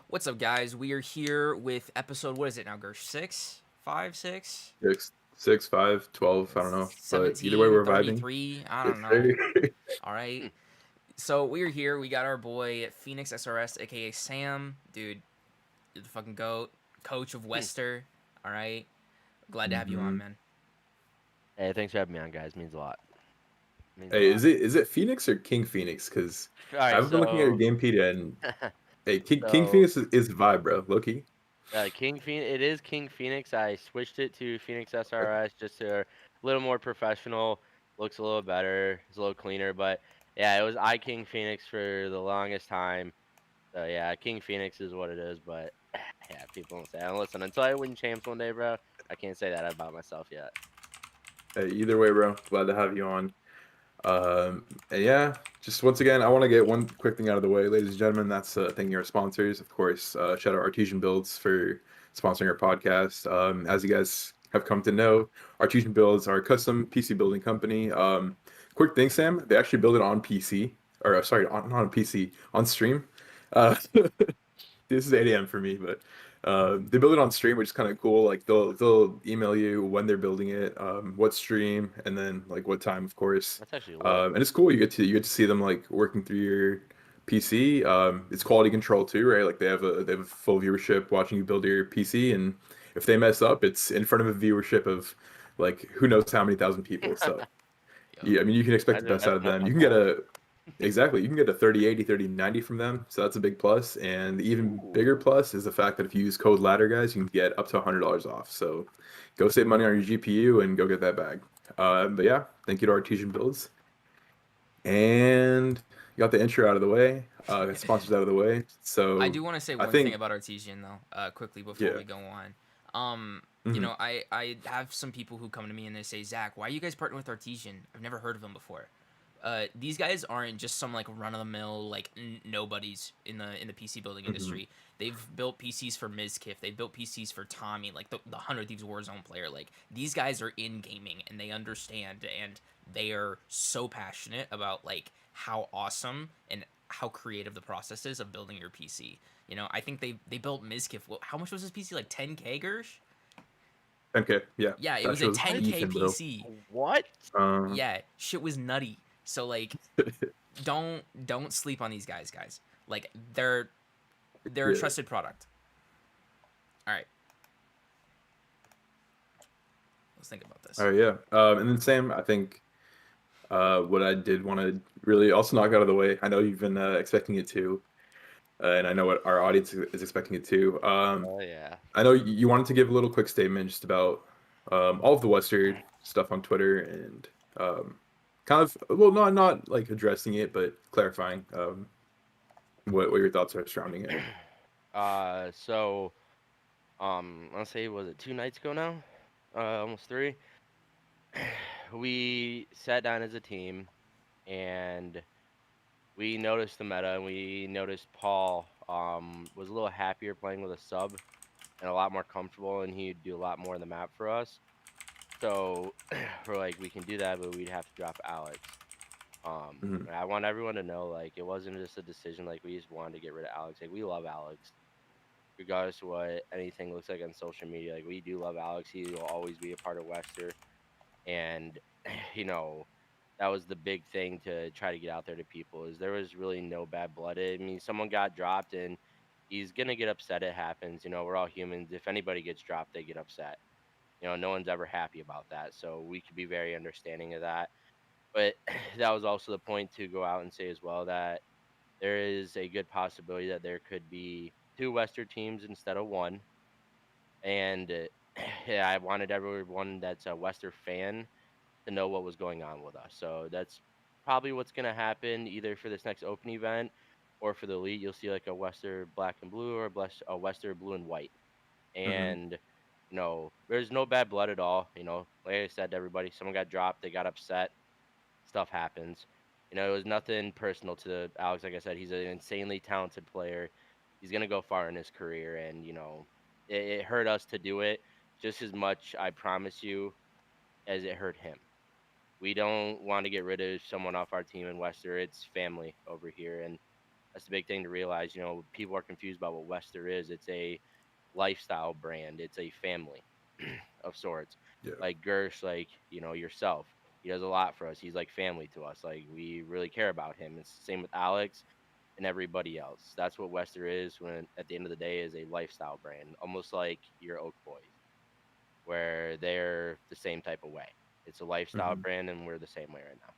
What's up, guys? We are here with episode, what is it now, Gersh? 6? 5, 6? 6, 5, 12, I don't know. But either way, 17, we're vibing. 33? I Yes, don't know. sir. All right. So we are here. We got our boy Fenix SRS, aka Sam. Dude, you're the fucking GOAT. Coach of WestR. All right. Glad to have you on, Mhm. man. Hey, thanks for having me on, guys. Means a lot. Means a Hey, lot. is it Phoenix or King Phoenix? Because All I right, haven't been looking at your so Gamepedia, and hey, King so Phoenix is vibe, bro. Loki. King Phoenix. It is King Phoenix. I switched it to Phoenix SRS just to a little more professional. Looks a little better. It's a little cleaner. But yeah, it was I King Phoenix for the longest time. So yeah, King Phoenix is what it is. But yeah, people don't say. And listen, until I win champs one day, bro, I can't say that about myself yet. Hey, either way, bro. Glad to have you on. And yeah, just once again, I want to get one quick thing out of the way, ladies and gentlemen. That's thanking our sponsors, of course. Shout out Artesian Builds for sponsoring our podcast. As you guys have come to know, Artesian Builds are a custom PC building company. Quick thing, Sam, they actually build it on PC, or sorry, not on PC, on stream. This is 8 a.m. for me, but they build it on stream, which is kind of cool. Like they'll email you when they're building it, what stream, and then like what time, of course. That's actually lit. And it's cool. You get to see them like working through your PC. It's quality control too, right? Like they have a full viewership watching you build your PC, and if they mess up, it's in front of a viewership of like who knows how many thousand people. So Yo. yeah, I mean you can expect the best That's out of enough them. You can get eyeballs. a Exactly. You can get a 3080, 3090 from them. So that's a big plus. And the even bigger Ooh. plus is the fact that if you use code ladder, guys, you can get up to $100 off. So go save money on your GPU and go get that bag. But yeah, thank you to Artesian Builds. And got the intro out of the way, sponsors out of the way. I So do want to say I one thing think, about Artesian, though, quickly before yeah. we go on. You Hmm. know, I have some people who come to me and they say, Zach, why are you guys partnering with Artesian? I've never heard of them before. These guys aren't just some like run of the mill like nobodies in the PC building Hmm. industry. They've built PCs for Mizkif. They've built PCs for Tommy, like the Hundred Thieves Warzone player. Like these guys are in gaming and they understand and they are so passionate about like how awesome and how creative the process is of building your PC. You know, I think they built Mizkif. How much was this PC? Like 10K, Gersh? 10K, yeah, Yeah, it that was a show's What? 10K beefing, bro. PC. What? Um, Yeah, shit was nutty. So like, don't sleep on these guys. Like they're a yeah. trusted product. All right, let's think about this. All right, yeah. And then Sam, I think what I did want to really also knock out of the way. I know you've been expecting it too, and I know what our audience is expecting it too. Oh yeah. I know you wanted to give a little quick statement just about all of the Western stuff on Twitter and kind of well, not like addressing it, but clarifying what your thoughts are surrounding it. So I'll say was it 2 nights ago now? Almost three. We sat down as a team and we noticed the meta and we noticed Paul was a little happier playing with a sub and a lot more comfortable and he'd do a lot more in the map for us. So we're like we can do that but we'd have to drop Alex. Hmm. I want everyone to know like it wasn't just a decision like we just wanted to get rid of Alex. Like we love Alex. Regardless of what anything looks like on social media, like we do love Alex. He will always be a part of WestR. And you know, that was the big thing to try to get out there to people is there was really no bad blood. I mean, someone got dropped and he's gonna get upset. It happens. You know, we're all humans. If anybody gets dropped, they get upset. You know, no one's ever happy about that. So we could be very understanding of that. But that was also the point to go out and say as well that there is a good possibility that there could be two Western teams instead of one. And yeah, I wanted everyone that's a Western fan to know what was going on with us. So that's probably what's going to happen either for this next open event or for the elite. You'll see like a Western black and blue or a Western blue and white. Hmm. And there's no bad blood at all. Like I said to everybody, someone got dropped, they got upset, stuff happens. It was nothing personal to Alex. Like I said, he's an insanely talented player. He's gonna go far in his career, and it hurt us to do it just as much. I promise you, as it hurt him. We don't want to get rid of someone off our team in Wester. It's family over here, and that's the big thing to realize. People are confused about what Wester is. It's a lifestyle brand. It's a family of sorts. Yeah. Like Gersh, like yourself. He does a lot for us. He's like family to us. Like we really care about him. It's the same with Alex and everybody else. That's what Wester is. When at the end of the day, is a lifestyle brand, almost like your Oak Boys, where they're the same type of way. It's a lifestyle Hmm. brand, and we're the same way right now.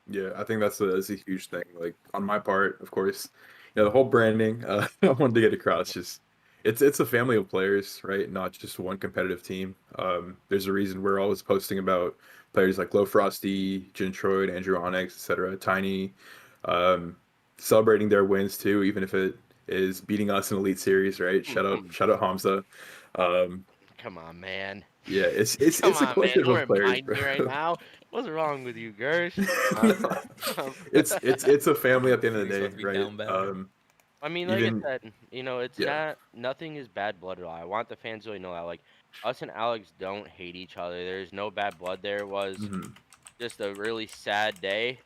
Yeah, I think that's a huge thing. Like on my part, of course, the whole branding. I wanted to get across. Just it's a family of players, right? Not just one competitive team. There's a reason we're always posting about players like Low Frosty, Gentroid, Andrew Onyx, etc. Tiny, um, celebrating their wins too, even if it is beating us in Elite Series, right? Shout out Hamza. Um, Come on, man. yeah, it's Come it's a on, man. collective Don't of players, remind bro. me right now. What's wrong with you, Gersh? Huh? It's a family at the end of the Phoenix about day, to be right? down bad. I mean, like I Even said, it's yeah. not nothing is bad blood at all. I want the fans to really know that. Like us and Alex don't hate each other. There's no bad blood there. It was Hmm. just a really sad day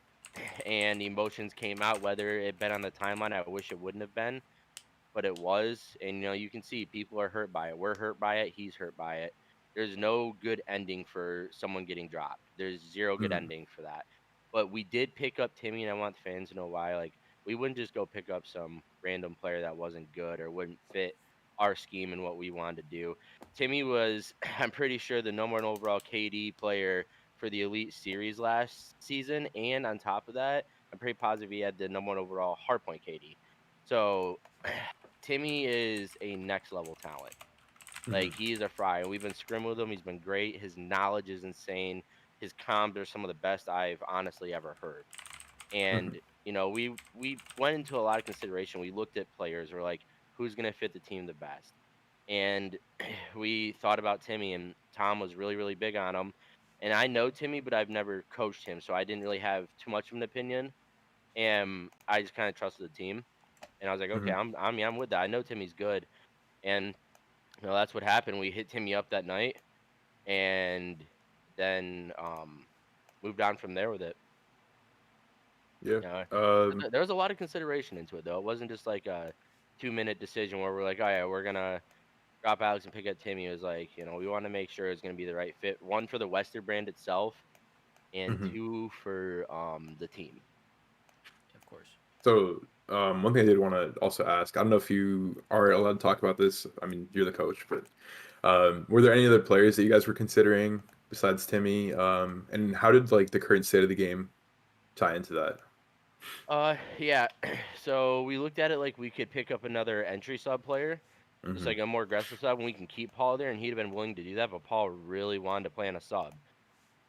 and the emotions came out, whether it been on the timeline. I wish it wouldn't have been, but it was. And you can see people are hurt by it. We're hurt by it. He's hurt by it. There's no good ending for someone getting dropped. There's zero good Hmm. ending for that. But we did pick up Timmy, and I want the fans to know why. Like we wouldn't just go pick up some random player that wasn't good or wouldn't fit our scheme and what we wanted to do. Timmy was, I'm pretty sure, the number one overall KD player for the Elite Series last season, and on top of that, I'm pretty positive he had the number one overall hardpoint KD. So Timmy is a next level talent. Hmm. Like he's a fry, and we've been scrimming with him. He's been great. His knowledge is insane. His comms are some of the best I've honestly ever heard. Hmm. And we went into a lot of consideration. We looked at players. We're like, who's gonna fit the team the best? and we thought about Timmy, and Tom was really, really big on him. And I know Timmy, but I've never coached him, so I didn't really have too much of an opinion. And I just kind of trusted the team, and I was like, okay, Hmm. I'm with that. I know Timmy's good, and that's what happened. We hit Timmy up that night, and then moved on from there with it. Yeah. Yeah, Um. there was a lot of consideration into it, though. It wasn't just like a 2-minute decision where we're like, oh yeah, we're gonna drop Alex and pick up Timmy. It was like, we want to make sure it's gonna be the right fit. One for the WestR brand itself, and Mhm. two for the team. Of course. So, one thing I did want to also ask, I don't know if you are allowed to talk about this. I mean, you're the coach, but were there any other players that you guys were considering besides Timmy? And how did like the current state of the game tie into that? Yeah. So we looked at it like we could pick up another entry sub player, just Hmm. like a more aggressive sub, and we can keep Paul there, and he'd have been willing to do that. But Paul really wanted to play on a sub,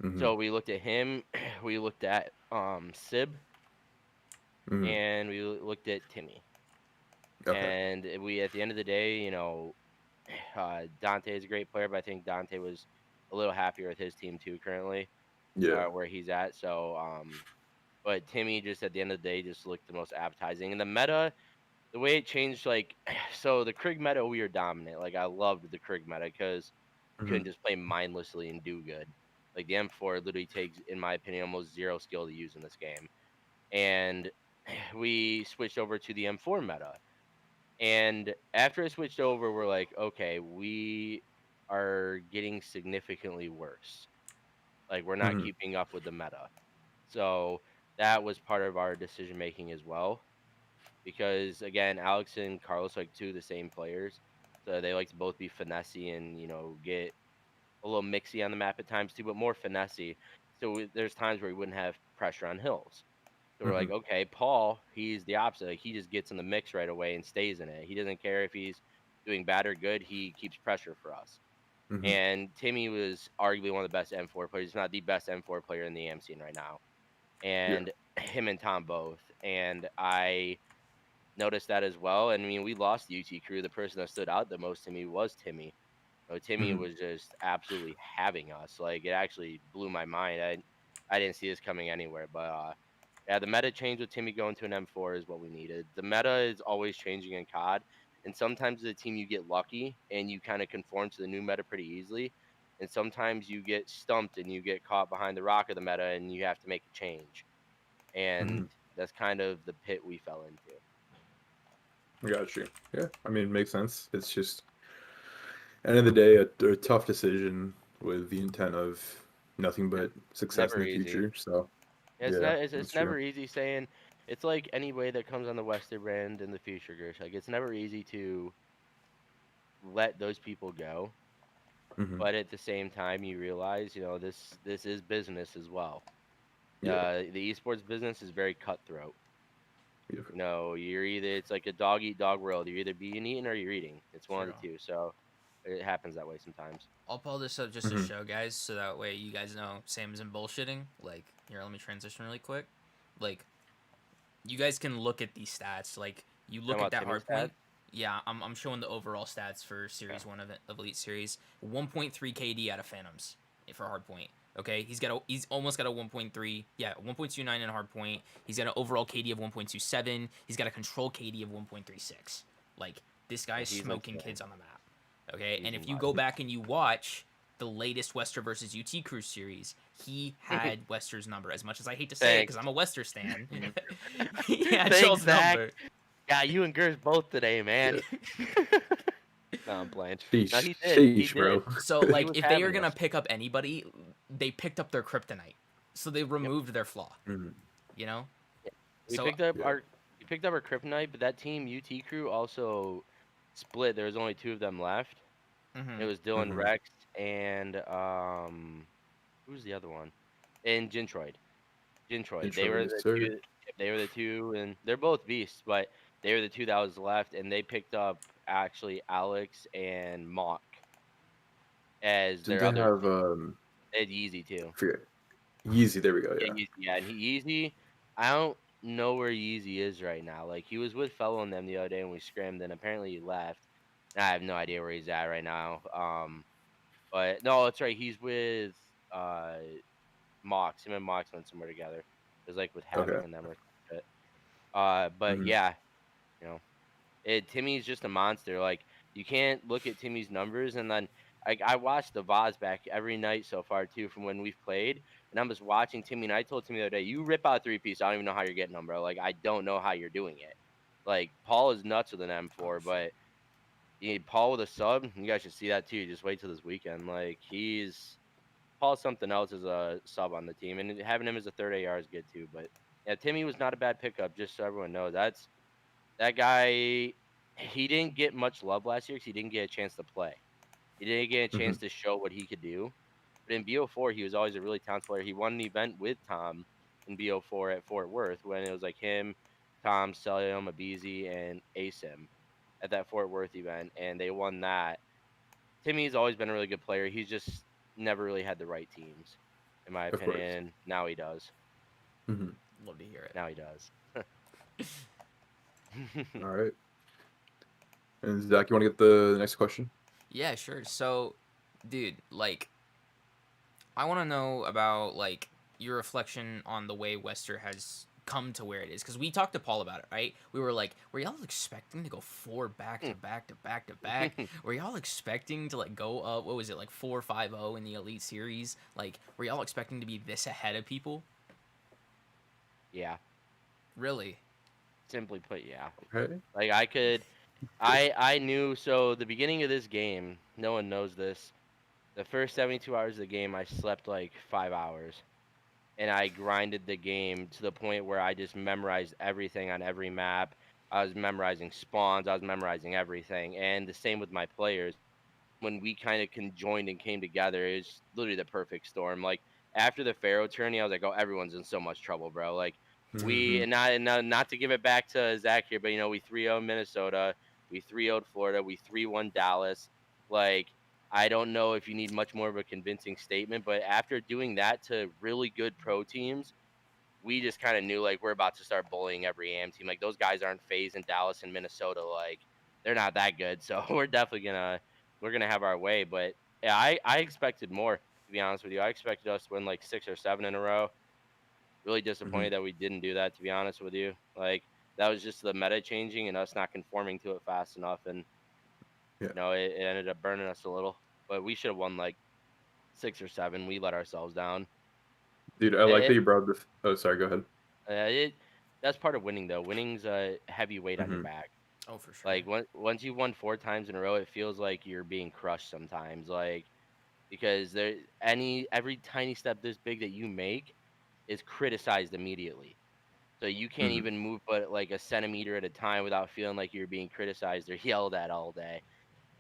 Hmm. so we looked at him. We looked at Sib, Hmm. and we looked at Timmy. Okay. And we, at the end of the day, Dante is a great player, but I think Dante was a little happier with his team too currently, Yeah. where he's at. So, but Timmy just at the end of the day just looked the most appetizing. And the meta, the way it changed, like, so the Krieg meta, we were dominant. Like, I loved the Krieg meta because you Hmm. couldn't just play mindlessly and do good. Like, the M4 literally takes, in my opinion, almost zero skill to use in this game. And we switched over to the M4 meta. And after I switched over, we're like, okay, we are getting significantly worse. Like, we're not Hmm. keeping up with the meta. So that was part of our decision making as well. Because again, Alex and Carlos are like two of the same players. So they like to both be finessey and, get a little mixy on the map at times too, but more finessey. So there's times where we wouldn't have pressure on hills. So we're Hmm. like, okay, Paul, he's the opposite. Like, he just gets in the mix right away and stays in it. He doesn't care if he's doing bad or good. He keeps pressure for us. Hmm. And Timmy was arguably one of the best M4 players. He's not the best M4 player in the AM scene right now. Yeah. And him and Tom both. And I noticed that as well. And I mean, we lost the UT crew. The person that stood out the most to me was Timmy. Timmy Hmm. was just absolutely having us. Like, it actually blew my mind. I didn't see this coming anywhere. But yeah, the meta change with Timmy going to an M4 is what we needed. The meta is always changing in COD, and sometimes as a team you get lucky and you kind of conform to the new meta pretty easily, and sometimes you get stumped and you get caught behind the rock of the meta and you have to make a change. Hmm. And that's kind of the pit we fell into. I got you. Yeah. I mean, it makes sense. It's just end of the day, a tough decision with the intent of nothing It's but success in never the easy. future. So, It's yeah, not. It's that's true. never easy saying. It's like any way that comes on the Western brand in the future, Gersh. Like, it's never easy to let those people go, Hmm. but at the same time, you realize, this is business as well. Yeah. The esports business is very cutthroat. Yeah. You're either, it's like a dog eat dog world. You're either being eaten or you're eating. It's one of True. the two. So it happens that way sometimes. I'll pull this up just to Hmm. show guys, so that way you guys know Sam isn't bullshitting. Like, here, let me transition really quick. Like, you guys can look at these stats. Like, you Talking look at about that Timmy's hard point. stats. Yeah, I'm showing the overall stats for Okay. Series 1 of Elite Series. 1.3 KD out of Phantoms for hard point. Okay, he's almost got a 1.3, yeah, 1.29 in hard point. He's got an overall KD of 1.27. He's got a control KD of 1.36. Like, this Yeah, guy's he's smoking insane. kids on the map. Okay, He's and if you nuts. go back and you watch the latest Wester versus UT Crew series, he had Wester's number. As much as I hate to say it, because Thanks. I'm a Wester stan, he had Thanks, Charles' Zach. number. Yeah, you and Gers both today, man. Yeah. No, I'm playing. No, Sheesh, he did. He sheesh, did. bro. So, He like, was if they are having gonna us. pick up anybody, they picked up their kryptonite. So they Yep. removed their flaw. Mhm. You know. Yeah. We So picked up Yeah. our we picked up our kryptonite, but that team UT crew also split. There was only two of them left. It mhm. was Dylan Hmm. Rex and who's the other one? And Jintroid. Jintroid. They were Intro, the sir. two. They were the two, and they're both beasts, but they were the two that was left, and they picked up actually Alex and Mock as Didn't their they other have two. They had Yeezy too. I forget. Yeezy, there we go, Yeah, yeah. Yeezy. Yeah, and Yeezy. I don't know where Yeezy is right now. Like, he was with Fellow and them the other day, and we scrammed, and apparently he left. I have no idea where he's at right now. But no, that's right. He's with uh Mox. Him and Mox went somewhere together. It was like with Okay. having and them or some shit. But Hmm. yeah, you know, Timmy's just a monster. Like you can't look at Timmy's numbers and then like I watched the VODs back every night so far too from when we've played, and I'm just watching Timmy. And I told Timmy the other day, "You rip out three piece. I don't even know how you're getting them, bro. Like I don't know how you're doing it. Like Paul is nuts with an Oh M4, shit. but Paul with a sub, you guys should see that too. Just wait till this weekend. Like Paul's something else as a sub on the team, and having him as a third AR is good too. But yeah, Timmy was not a bad pickup. Just so everyone knows, that guy. He didn't get much love last year because he didn't get a chance to play. He didn't get a Hmm. chance to show what he could do. But in BO4, he was always a really talented player. He won an event with Tom in BO4 at Fort Worth when it was like him, Tom, Celium, Abizi, and Asim at that Fort Worth event, and they won that. Timmy's always been a really good player. He's just never really had the right teams, in my Of course. opinion. Now he does. Hmm. Love to hear it. Now he does. All right. And Zach, you want to get the next question? Yeah, sure. So, dude, like, I want to know about like your reflection on the way WestR has come to where it is, because we talked to Paul about it, right? We were like, were y'all expecting to go four back to back to back to back? Were y'all expecting to like go up? What was it, like 4-5-0 in the Elite Series? Like, were y'all expecting to be this ahead of people? Yeah, Really? simply put, yeah. Okay. Like I knew. So the beginning of this game, no one knows this. The first 72 hours of the game, I slept like 5 hours, and I grinded the game to the point where I just memorized everything on every map. I was memorizing spawns. I was memorizing everything, and the same with my players. When we kind of conjoined and came together, it's literally the perfect storm. Like after the Pharaoh tourney, I was like, oh, everyone's in so much trouble, bro. Like we Hmm. not to give it back to Zach here, but we 3-0 Minnesota, we 3-0 Florida, we 3-1 Dallas. Like I don't know if you need much more of a convincing statement, but after doing that to really good pro teams, we just kind of knew like we're about to start bullying every AM team. Like those guys aren't phased in Dallas and Minnesota. Like they're not that good. So we're gonna have our way. But yeah, I expected more, to be honest with you. I expected us to win like 6 or 7 in a row. Really Hmm. disappointed that we didn't do that, to be honest with you. Like that was just the meta changing and us not conforming to it fast enough, and Yeah. it ended up burning us a little. But we should have won like 6 or 7. We let ourselves down. Dude, I like that It, you brought this. Oh, sorry. Go ahead. it that's part of winning though. Winning's a heavy weight on your Hmm. back. Oh, for sure. Like once you won 4 times in a row, it feels like you're being crushed sometimes. Like because every tiny step this big that you make is criticized immediately. So you can't Hmm. even move but like a centimeter at a time without feeling like you're being criticized or yelled at all day.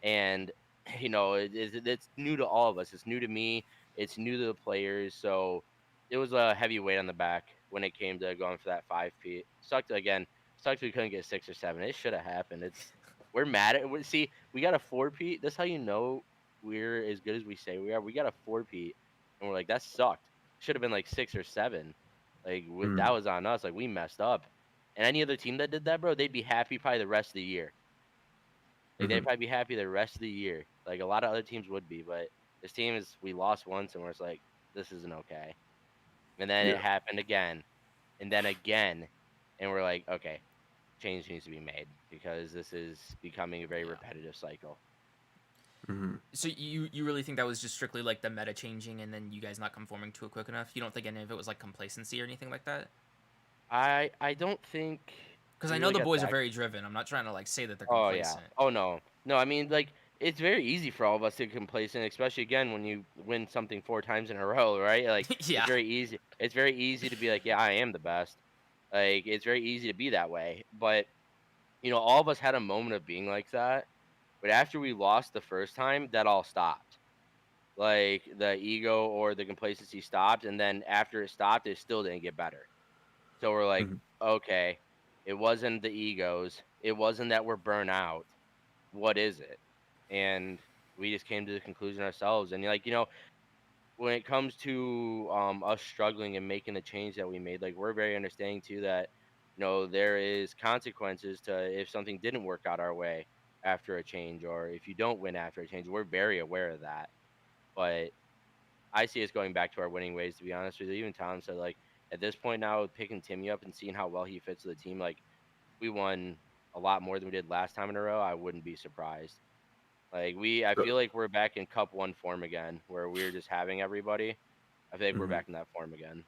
And it's new to all of us. It's new to me. It's new to the players. So it was a heavy weight on the back when it came to going for that 5P. Sucked again. Sucked we couldn't get 6 or 7. It should have happened. We're mad at. See, we got a 4P. That's how you know we're as good as we say we are. We got a 4P, and we're like that sucked. Should have been like 6 or 7. Like that Hmm. was on us. Like we messed up. And any other team that did that, bro, they'd be happy probably the rest of the year. Like they'd Hmm. probably be happy the rest of the year. Like a lot of other teams would be, but this team is we lost once and we're just like, this isn't okay. And then it Yeah. happened again, and then again, and we're like, okay, change needs to be made because this is becoming a very Yeah. repetitive cycle. Hmm. So you really think that was just strictly like the meta changing and then you guys not conforming to it quick enough? You don't think any of it was like complacency or anything like that? I don't think Because we I know really the got boys are that. very driven. I'm not trying to like say that they're Oh yeah. complacent. Oh no. No, I mean like it's very easy for all of us to get complacent, especially again when you win something 4 times in a row, right? Like it's Yeah. very easy. It's very easy to be like, yeah, I am the best. Like it's very easy to be that way. But all of us had a moment of being like that. But after we lost the first time, that all stopped. Like the ego or the complacency stopped, and then after it stopped, it still didn't get better. So we're like, Hmm. okay, it wasn't the egos. It wasn't that we're burnt out. What is it? And we just came to the conclusion ourselves. And when it comes to us struggling and making the change that we made, like we're very understanding too that there is consequences to if something didn't work out our way. after a change, or if you don't win after a change. We're very aware of that. But I see us going back to our winning ways, to be honest with you. Even Tom said, like, at this point now, with picking Timmy up and seeing how well he fits with the team, like, we won a lot more than we did last time in a row. I wouldn't be surprised. Like, I So, feel like we're back in Cup 1 form again, where we're just having everybody. I feel like we're mhm. back in that form again.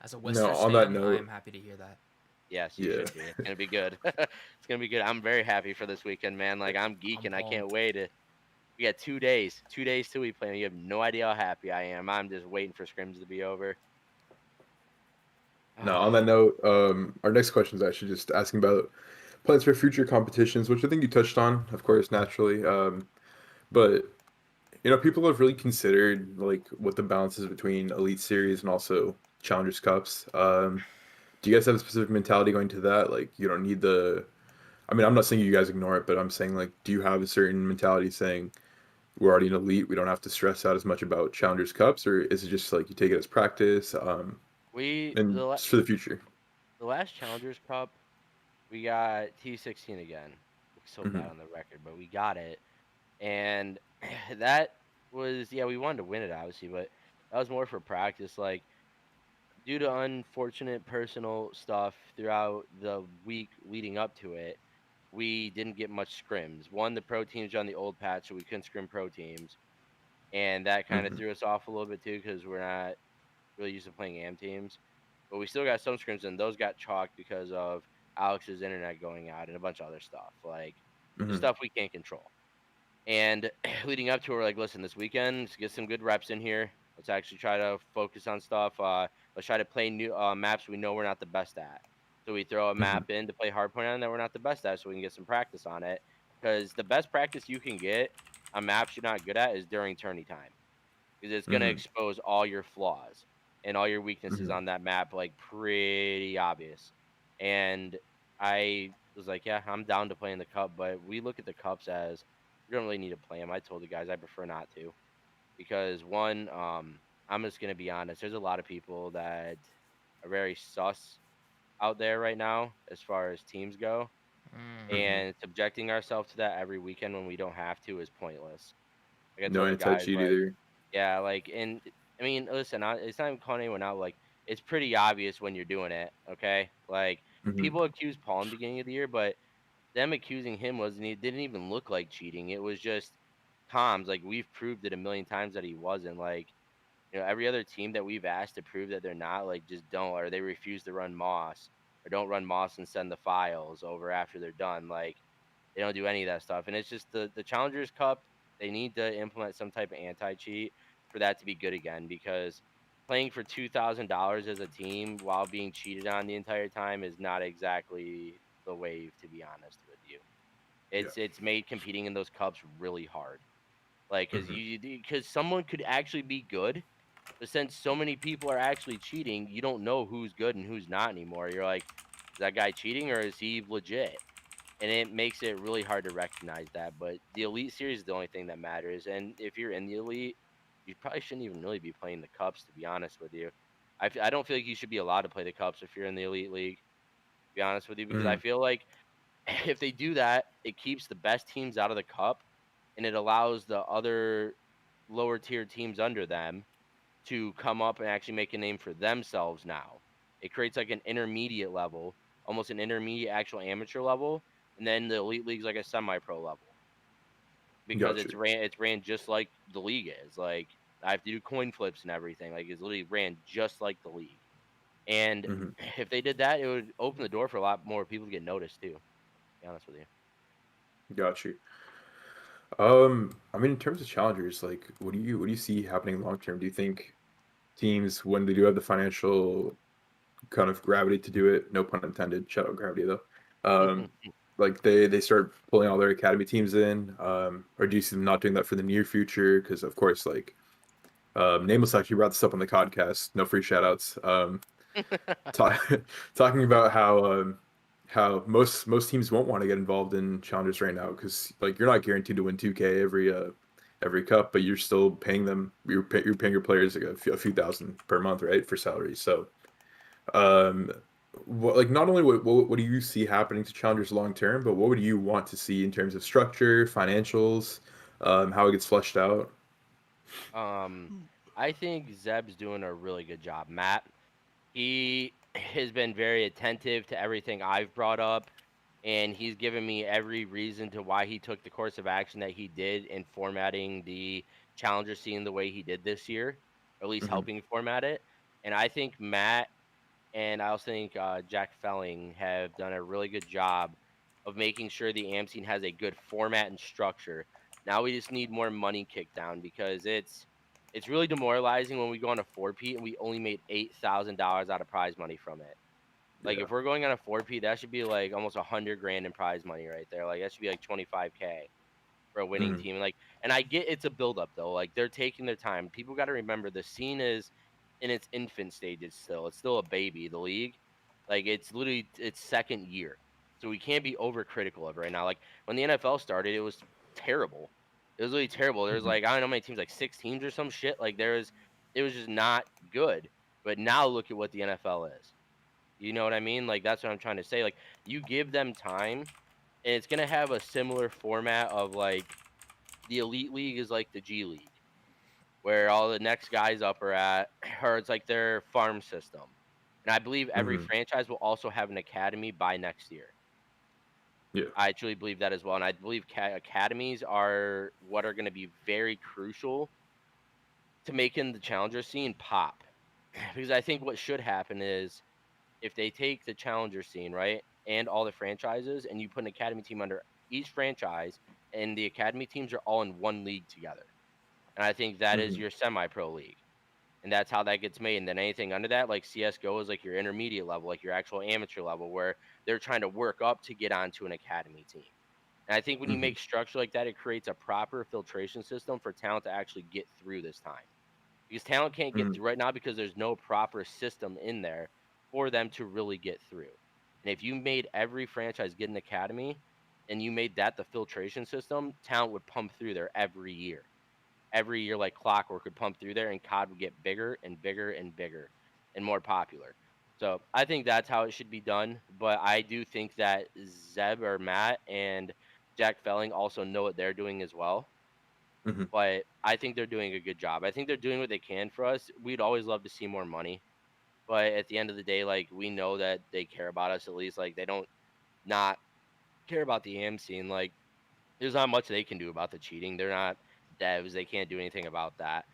As a No, Western on that stan, I note, am happy to hear that. Yes, you yeah. should be. It's gonna be good. It's gonna be good. I'm very happy for this weekend, man. Like, I'm I'm geeking. I can't pumped. wait to. We got 2 days. 2 days till we play. You have no idea how happy I am. I'm just waiting for scrims to be over. No, on that Ah, note, our next question is actually just asking about plans for future competitions, which I think you touched on, of course, naturally. But people have really considered like what the balance is between Elite Series and also Challengers Cups. Do you guys have a specific mentality going to that? Like, you don't need the. I mean, I'm not saying you guys ignore it, but I'm saying like, do you have a certain mentality saying we're already an elite, we don't have to stress out as much about Challengers Cups, or is it just like you take it as practice, we and just for the future? the last Challengers Cup, we got T16 again. Looks so bad Hmm. on the record, but we got it, and that was, yeah, we wanted to win it obviously, but that was more for practice. Like, due to unfortunate personal stuff throughout the week leading up to it, we didn't get much scrims. One, the pro teams are on the old patch, so we couldn't scrim pro teams, and that kind of Hmm. threw us off a little bit too because we're not really used to playing AM teams. But we still got some scrims, and those got chalked because of Alex's internet going out and a bunch of other stuff, like the Hmm. stuff we can't control. And leading up to it, we're like, listen, this weekend, let's get some good reps in here. Let's actually try to focus on stuff. Let's try to play new maps we know we're not the best at. So we throw a Hmm. map in to play hardpoint on that we're not the best at, so we can get some practice on it. Because the best practice you can get on maps you're not good at is during tourney time, because it's gonna Hmm. expose all your flaws and all your weaknesses Hmm. on that map, like, pretty obvious. And I was like, yeah, I'm down to play in the cup, but we look at the cups as we don't really need to play them. I told the guys I prefer not to, because one, I'm just gonna be honest. There's a lot of people that are very sus out there right now as far as teams go, Mm. Hmm. and subjecting ourselves to that every weekend when we don't have to is pointless. Like I No told the guys, anti-cheat like, either. yeah, like, and I mean, listen, it's not even calling anyone out. Like, it's pretty obvious when you're doing it. Okay, like, Hmm. people accuse Paul in the beginning of the year, but them accusing him wasn't. It didn't even look like cheating. It was just Tom's. Like, we've proved it a million times that he wasn't. Like, every other team that we've asked to prove that they're not, like, just don't, or they refuse to run Moss, or don't run Moss and send the files over after they're done. Like, they don't do any of that stuff, and it's just the Challengers Cup. They need to implement some type of anti cheat for that to be good again, because playing for $2,000 as a team while being cheated on the entire time is not exactly the wave, to be honest with you. Yeah. It's made competing in those cups really hard. Like, Hmm. because someone could actually be good, but since so many people are actually cheating, you don't know who's good and who's not anymore. You're like, is that guy cheating or is he legit? And it makes it really hard to recognize that. But the Elite Series is the only thing that matters. And if you're in the Elite, you probably shouldn't even really be playing the Cups, to be honest with you. I don't feel like you should be allowed to play the Cups if you're in the Elite League, to be honest with you, because I Hmm. feel like if they do that, it keeps the best teams out of the Cup, and it allows the other lower tier teams under them to come up and actually make a name for themselves now. It creates like an intermediate level, almost an intermediate actual amateur level, and then the elite league's like a semi-pro level, because Gotcha. it's ran just like the league is. Like, I have to do coin flips and everything. Like, it's literally ran just like the league. And Hmm. if they did that, it would open the door for a lot more people to get noticed too. To be honest with you. Gotcha. I mean, in terms of challengers, like, what do you see happening long term? Do you think teams, when they do have the financial kind of gravity to do it, no pun intended, shout out gravity though, like they start pulling all their academy teams in, or do you see them not doing that for the near future? Because of course, like, Nameless actually brought this up on the podcast. No free shout outs. Talk, talking about how most teams won't want to get involved in challenges right now because like you're not guaranteed to win 2K every cup, but you're still paying them. You're paying your players like a few thousand per month, right, for salaries. So, um, like not only what do you see happening to challengers long term, but what would you want to see in terms of structure, financials, how it gets fleshed out? Um, I think Zeb's doing a really good job. Matt, he has been very attentive to everything I've brought up, and he's given me every reason to why he took the course of action that he did in formatting the challenger scene the way he did this year, or at least Hmm. helping format it. And I think Matt and I also think Jack Felling have done a really good job of making sure the AM scene has a good format and structure. Now we just need more money kicked down because it's really demoralizing when we go on a 4P and we only made $8,000 out of prize money from it. Like Yeah. if we're going on a 4P, that should be like almost 100 grand in prize money right there. Like that should be like 25K for a winning Hmm. team. Like, and I get it's a buildup though. Like they're taking their time. People got to remember the scene is in its infant stages still. It's still a baby. The league, like it's literally its second year, so we can't be overcritical of it right now. Like when the NFL started, it was terrible. It was really terrible. There's Hmm. like I don't know how many teams, like 6 teams or some shit. Like it was just not good. But now look at what the NFL is. You know what I mean? Like that's what I'm trying to say. Like you give them time, and it's gonna have a similar format of like the elite league is like the G League, where all the next guys up are at, or it's like their farm system. And I believe every Hmm. franchise will also have an academy by next year. Yeah. I truly believe that as well, and I believe academies are what are going to be very crucial to making the challenger scene pop. Because I think what should happen is if they take the challenger scene, right, and all the franchises, and you put an academy team under each franchise, and the academy teams are all in one league together. And I think that is Hmm. your semi-pro league, and that's how that gets made. And then anything under that, like CS:GO, is like your intermediate level, like your actual amateur level, where they're trying to work up to get onto an academy team. And I think when you Hmm. make structure like that, it creates a proper filtration system for talent to actually get through this time. Because talent can't get Hmm. through right now because there's no proper system in there for them to really get through. And if you made every franchise get an academy and you made that the filtration system, talent would pump through there every year like clockwork would pump through there, and COD would get bigger and bigger and bigger and more popular. So I think that's how it should be done. But I do think that Zeb or Matt and Jack Felling also know what they're doing as well. Hmm. But I think they're doing a good job. I think they're doing what they can for us. We'd always love to see more money. But at the end of the day, like we know that they care about us at least. Like they don't not care about the AM scene. Like there's not much they can do about the cheating. They're not devs. They can't do anything about that.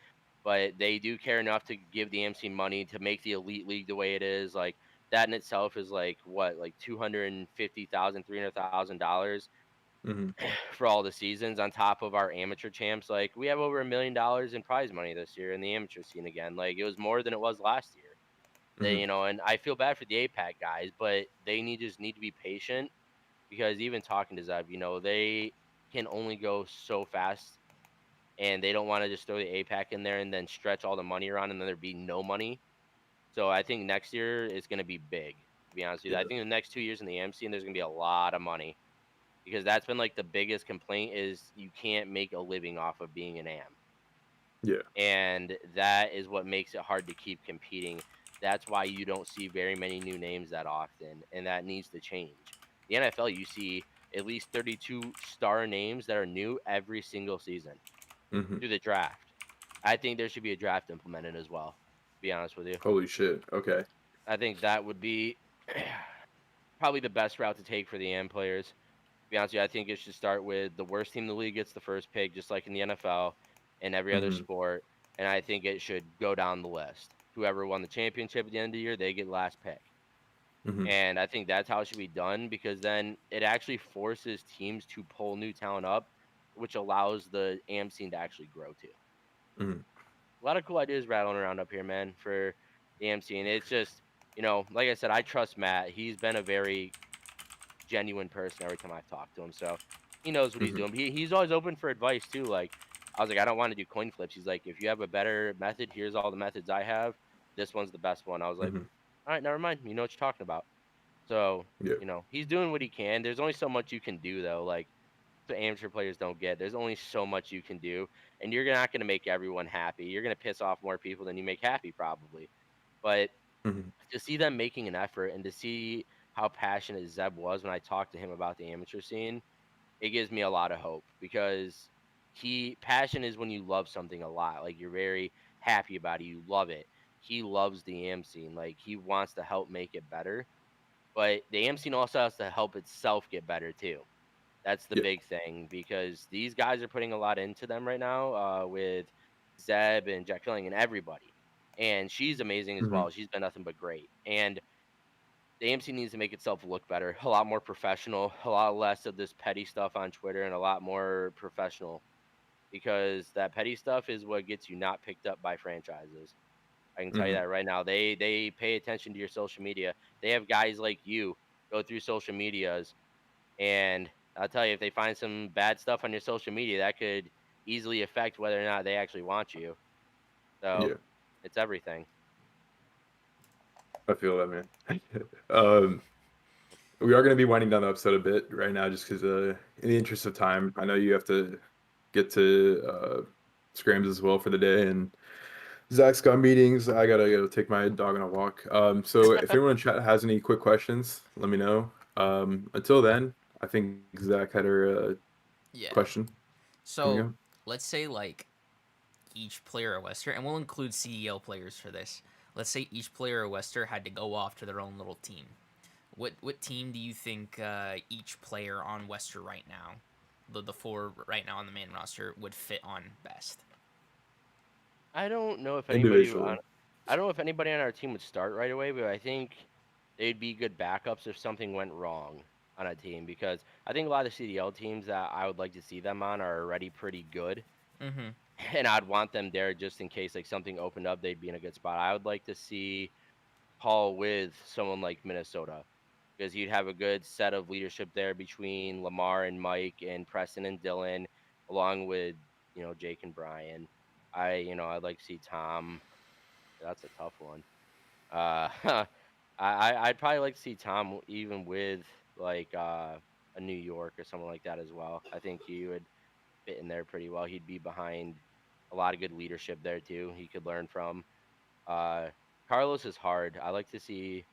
But they do care enough to give the MC money to make the elite league the way it is. Like that in itself is like what, like $250,000, $300,000 Hmm. for all the seasons on top of our amateur champs. Like we have over $1 million in prize money this year in the amateur scene again. Like it was more than it was last year. They, Hmm. and I feel bad for the APAC guys, but they just need to be patient because even talking to Zev, they can only go so fast, and they don't want to just throw the APAC in there and then stretch all the money around and then there be no money. So I think next year is going to be big, to be honest with you. I Yeah. think the next 2 years in the MC and there's going to be a lot of money because that's been like the biggest complaint is you can't make a living off of being an AM. Yeah. And that is what makes it hard to keep competing. That's why you don't see very many new names that often, and that needs to change. The NFL, you see at least 32 star names that are new every single season Hmm. through the draft. I think there should be a draft implemented as well, to be honest with you. Holy shit. Okay. I think that would be probably the best route to take for the AM players. To be honest with you, I think it should start with the worst team in the league gets the first pick, just like in the NFL and every other Hmm. sport. And I think it should go down the list. Whoever won the championship at the end of the year, they get last pick. Hmm. And I think that's how it should be done because then it actually forces teams to pull new talent up, which allows the AM scene to actually grow too. Hmm. A lot of cool ideas rattling around up here, man, for the MC. And it's just, like I said, I trust Matt. He's been a very genuine person every time I've talked to him. So he knows what he's Hmm. doing. He's always open for advice too. Like I was like, I don't want to do coin flips. He's like, if you have a better method, here's all the methods I have. This one's the best one. I was like, Hmm. all right, never mind. You know what you're talking about. So, Yeah. he's doing what he can. There's only so much you can do though. Like the amateur players don't get. There's only so much you can do, and you're not going to make everyone happy. You're going to piss off more people than you make happy probably. But Mhm. To see them making an effort and to see how passionate Zeb was when I talked to him about the amateur scene, it gives me a lot of hope because passion is when you love something a lot, like you're very happy about it, you love it. He loves the AM scene, like he wants to help make it better, but the AM scene also has to help itself get better too. That's the Yeah. big thing because these guys are putting a lot into them right now, with Zeb and Jack Filling and everybody. And she's amazing as Mhm. well. She's been nothing but great. And the AMC needs to make itself look better, a lot more professional, a lot less of this petty stuff on Twitter, and a lot more professional because that petty stuff is what gets you not picked up by franchises. I can tell you Mhm. that right now. They pay attention to your social media. They have guys like you go through social medias, and I'll tell you, if they find some bad stuff on your social media, that could easily affect whether or not they actually want you. So Yeah. it's everything. I feel that, man. um, we are going to be winding down the episode a bit right now, just because, in the interest of time, I know you have to get to Scrams as well for the day, and Zach's got meetings. I gotta go take my dog on a walk. So if anyone in chat has any quick questions, let me know. Until then, I think Zach had her Yeah. question coming So up. let's say like each player at WestR, and we'll include CDL players for this. Let's say each player at WestR had to go off to their own little team. What team do you think each player on WestR right now, the four right now on the main roster, would fit on best? I don't know if anybody on Individually. I don't know if anybody on our team would start right away, but I think they'd be good backups if something went wrong on a team because I think a lot of CDL teams that I would like to see them on are already pretty good, Mm-hmm. and I'd want them there just in case like something opened up, they'd be in a good spot. I would like to see Paul with someone like Minnesota because you'd have a good set of leadership there between Lamar and Mike and Preston and Dylan, along with Jake and Brian. I'd like to see Tom. That's a tough one. I'd probably like to see Tom even with like a New York or someone like that as well. I think he would fit in there pretty well. He'd be behind a lot of good leadership there too. He could learn from. Uh, Carlos is hard. I like to see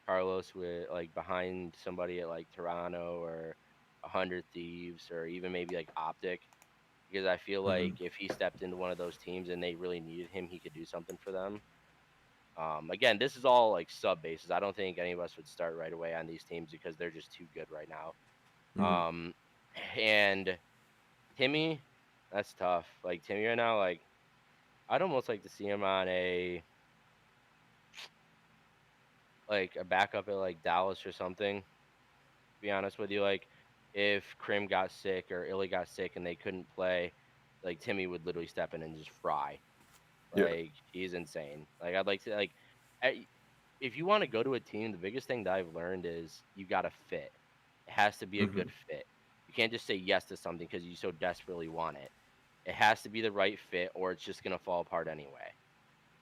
Carlos with like behind somebody at like Toronto or 100 Thieves or even maybe like Optic because I feel Hmm. like if he stepped into one of those teams and they really needed him, he could do something for them. Again, this is all like sub bases. I don't think any of us would start right away on these teams because they're just too good right now. Hmm. Um, and Timmy, that's tough. Like Timmy right now, like I'd almost like to see him on a backup at like Dallas or something. To be honest with you, like if Krim got sick or Illy got sick and they couldn't play, like Timmy would literally step in and just fry. Yeah. Like he's insane. Like I'd like to like I, if you want to go to a team, the biggest thing that I've learned is you got to fit. It has to be a Hmm. good fit. You can't just say yes to something because you so desperately want it. It has to be the right fit, or it's just gonna fall apart anyway.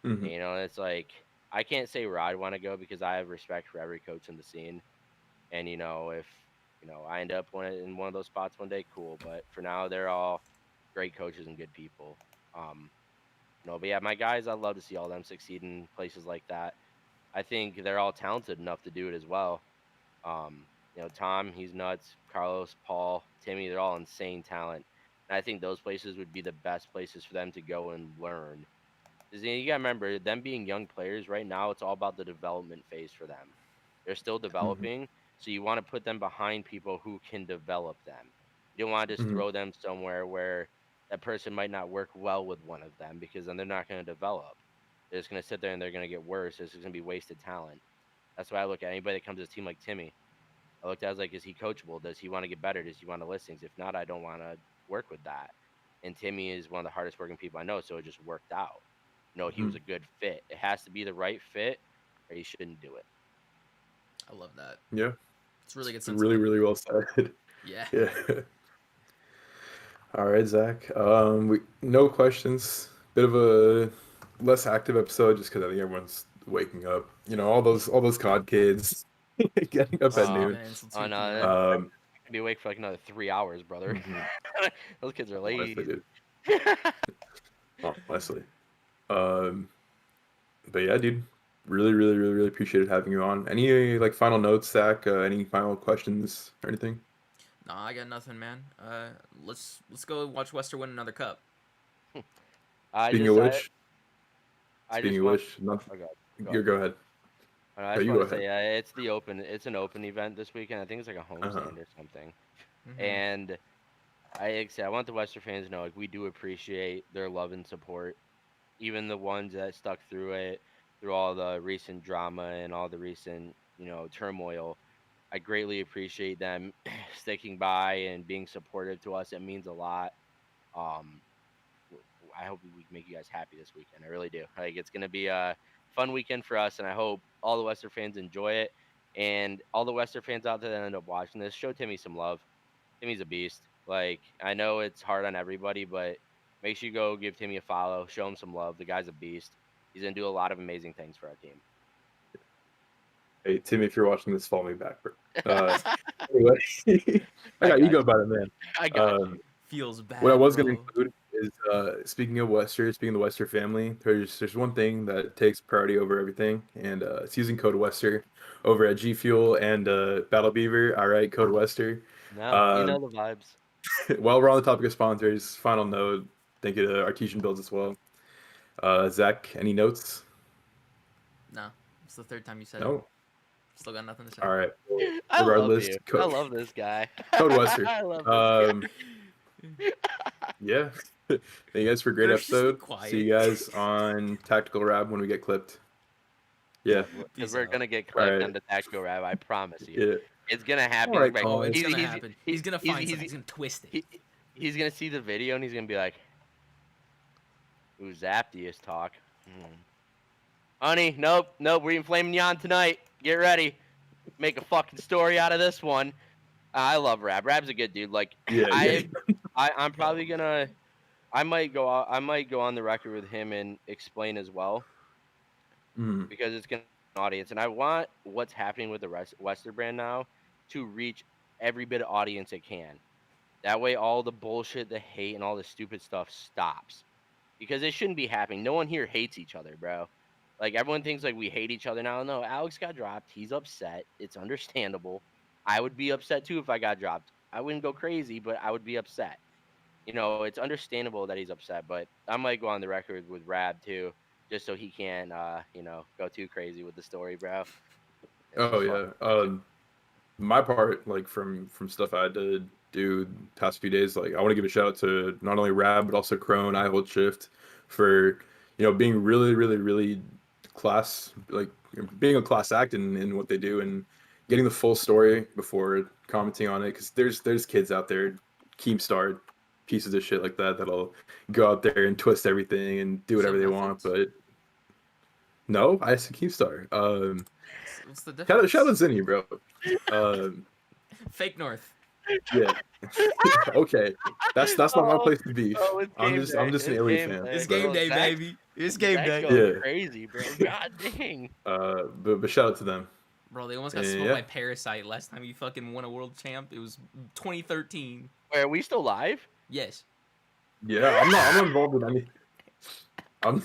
Hmm. And, it's like I can't say where I'd want to go because I have respect for every coach in the scene. And if I end up in one of those spots one day, cool. But for now, they're all great coaches and good people. Um, but yeah, my guys, I'd love to see all them succeed in places like that. I think they're all talented enough to do it as well. Tom, he's nuts. Carlos, Paul, Timmy, they're all insane talent. And I think those places would be the best places for them to go and learn. 'Cause you gotta remember, them being young players right now, it's all about the development phase for them. They're still Hmm. developing, so you want to put them behind people who can develop them. You don't want to just Hmm. throw them somewhere where that person might not work well with one of them because then they're not going to develop. They're just going to sit there and they're going to get worse. It's going to be wasted talent. That's why I look at anybody that comes to a team like Timmy. I looked at it as like, is he coachable? Does he want to get better? Does he want to listings? If not, I don't want to work with that. And Timmy is one of the hardest working people I know, so it just worked out. He Hmm. was a good fit. It has to be the right fit, or you shouldn't do it. I love that. Yeah. It's a really good Really, sentiment. really well said. Yeah. Yeah. All right, Zach. No questions. Bit of a less active episode just because I think everyone's waking up. All those COD kids getting up at Uh, Sleeping noon. until oh 2 no, p.m. that Um, could be awake for like another 3 hours, brother. mhm. Those kids are Honestly, lazy. dude. Honestly. Um, but yeah, dude. really appreciated having you on. Any like final notes, Zach? Any final questions or anything? Nah, I got nothing, man. Let's go watch WestR win another cup. I Speaking just of I which, I speaking just of want. which, nothing. Oh God, go You ahead. go ahead. I No, just you want go to ahead. say it's an open event this weekend. I think it's like a Uh-huh. homestand or something. Mm-hmm. And like I say, I want the Western fans to know like we do appreciate their love and support, even the ones that stuck through it, through all the recent drama and all the recent turmoil. I greatly appreciate them sticking by and being supportive to us. It means a lot. Um, I hope we can make you guys happy this weekend. I really do. Like it's gonna be a fun weekend for us, and I hope all the Western fans enjoy it. And all the Western fans out there that end up watching this, show Timmy some love. Timmy's a beast. Like I know it's hard on everybody, but make sure you go give Timmy a follow, show him some love. The guy's a beast. He's gonna do a lot of amazing things for our team. Hey Tim, if you're watching this, follow me back, bro. Uh, anyway, I I got got ego you. about it, man. I got Um, you. Feels what I bad, was gonna bro. include is speaking of WestR, speaking of the WestR family, there's one thing that takes priority over everything, and it's using code WestR over at G Fuel and Battle Beaver. All right, code WestR. No, you Um, know the vibes. while we're on the topic of sponsors, final note, thank you to Artesian Builds as well. Zach, any notes? No, it's the third time you said it. No. Still got nothing to say. All right. Well, I love regardless, you. I love this guy. code WestR. I love this guy. Yeah. Thank you guys for a great Bro, just be episode. See quiet. you guys on Tactical Rab when we get clipped. Yeah. Because Peace we're out. gonna get All clipped right. on the Tactical Rab. I promise you. Yeah. It's gonna All happen. right, Like, Oh, it's Collins. gonna happen. He's gonna find something. he's He's gonna twist it. he's gonna see the video and he's gonna be like, "Ooh, Zapdius talk." Honey, nope, we ain't flaming you on tonight. Get ready. Make a fucking story out of this one. I love Rab. Rab's a good dude. Like, Yeah. Yeah. I'm probably gonna. I might go out. I might go on the record with him and explain as well Mm. because it's gonna be an audience, and I want what's happening with the Western brand now to reach every bit of audience it can. That way, all the bullshit, the hate, and all the stupid stuff stops. Because it shouldn't be happening. No one here hates each other, bro. Like everyone thinks like we hate each other now. No, Alex got dropped. He's upset. It's understandable. I would be upset too if I got dropped. I wouldn't go crazy, but I would be upset. It's understandable that he's upset, but I might go on the record with Rab too, just so he can go too crazy with the story, bro. It's Oh just fun. yeah. My part, like from stuff I did do past few days, like I want to give a shout out to not only Rab but also Crone, I Hold Shift for being really class, like being a class act in what they do and getting the full story before commenting on it, because there's kids out there, Keemstar pieces of shit like that that'll go out there and twist everything and do You said whatever they want. methods. But no, I said Keemstar. What's the Shout out difference? Zinni, bro. Um, Fake North. yeah. Okay, that's not my Oh, place to be. oh, it's I'm game just day. I'm just an It's Illy game fan. day. It's game But day, Zach, baby. It's game Zach day. going yeah, crazy, bro. God dang. but shout out to them. Bro, they almost got And smoked by yeah, Parasite last time you fucking won a world champ. It was 2013. Wait, are we still live? Yes. yeah. I'm not involved in any. I'm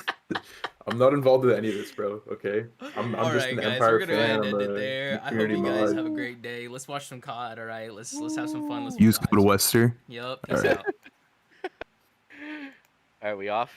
I'm not involved with any of this, bro. Okay, I'm All just right, an guys, we're Empire gonna go ahead fan. and I'm end it a there. I hope community you guys mod. have a great day. Let's watch some COD. All right, let's have some fun. Let's Use code watch. WestR. Yup. All Peace right. out. Are we off?